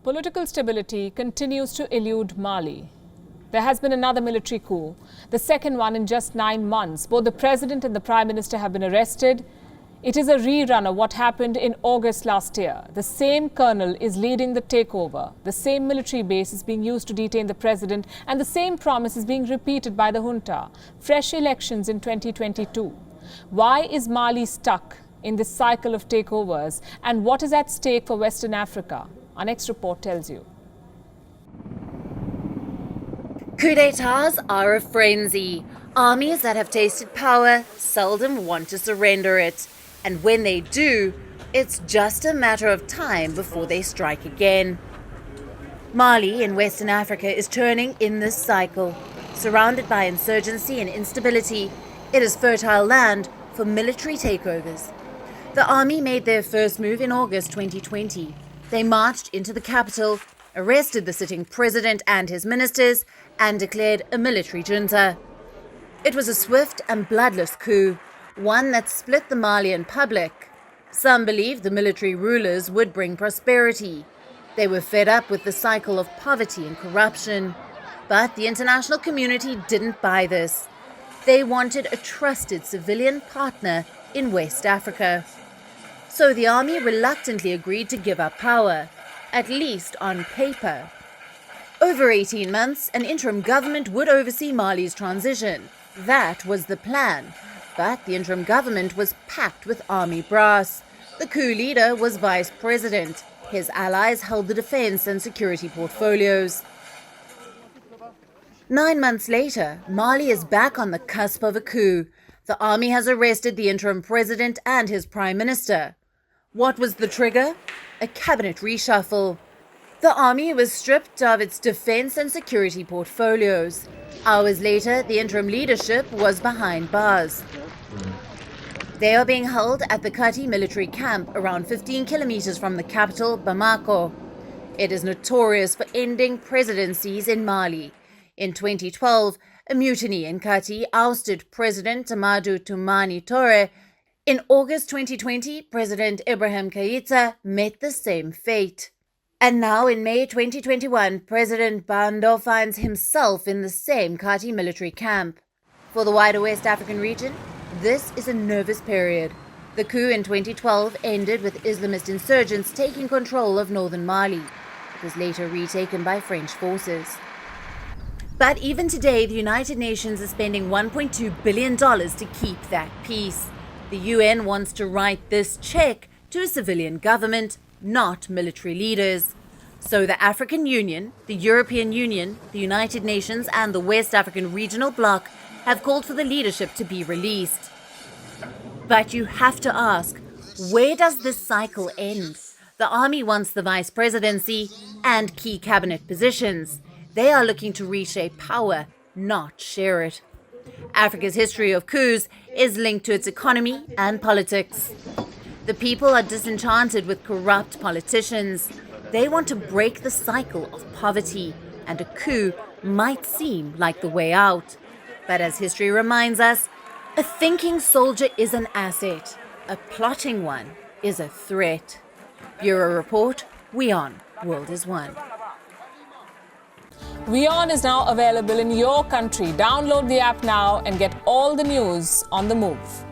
Political stability continues to elude Mali. There has been another military coup, the second one in just 9 months. Both the president and the prime minister have been arrested. It is a rerun of what happened in August last year. The same colonel is leading the takeover. The same military base is being used to detain the president, and the same promise is being repeated by the junta. Fresh elections in 2022. Why is Mali stuck in this cycle of takeovers, and what is at stake for Western Africa? Our next report tells you. Coup d'etats are a frenzy. Armies that have tasted power seldom want to surrender it. And when they do, it's just a matter of time before they strike again. Mali in Western Africa is turning in this cycle. Surrounded by insurgency and instability, it is fertile land for military takeovers. The army made their first move in August 2020. They marched into the capital, arrested the sitting president and his ministers, and declared a military junta. It was a swift and bloodless coup, one that split the Malian public. Some believed the military rulers would bring prosperity. They were fed up with the cycle of poverty and corruption. But the international community didn't buy this. They wanted a trusted civilian partner in West Africa. So the army reluctantly agreed to give up power, at least on paper. Over 18 months, an interim government would oversee Mali's transition. That was the plan. But the interim government was packed with army brass. The coup leader was vice president. His allies held the defense and security portfolios. 9 months later, Mali is back on the cusp of a coup. The army has arrested the interim president and his prime minister. What was the trigger? A cabinet reshuffle. The army was stripped of its defense and security portfolios. Hours later, the interim leadership was behind bars. They are being held at the Kati military camp around 15 kilometers from the capital, Bamako. It is notorious for ending presidencies in Mali. In 2012, a mutiny in Kati ousted President Amadou Toumani Touré. In August 2020, President Ibrahim Keïta met the same fate. And now in May 2021, President Bando finds himself in the same Kati military camp. For the wider West African region, this is a nervous period. The coup in 2012 ended with Islamist insurgents taking control of northern Mali. It was later retaken by French forces. But even today, the United Nations is spending $1.2 billion to keep that peace. The UN wants to write this check to a civilian government, not military leaders. So the African Union, the European Union, the United Nations and the West African Regional Bloc have called for the leadership to be released. But you have to ask, where does this cycle end? The army wants the vice presidency and key cabinet positions. They are looking to reshape power, not share it. Africa's history of coups is linked to its economy and politics. The people are disenchanted with corrupt politicians. They want to break the cycle of poverty, and a coup might seem like the way out. But as history reminds us, a thinking soldier is an asset. A plotting one is a threat. Bureau Report, WION World is One. WION is now available in your country. Download the app now and get all the news on the move.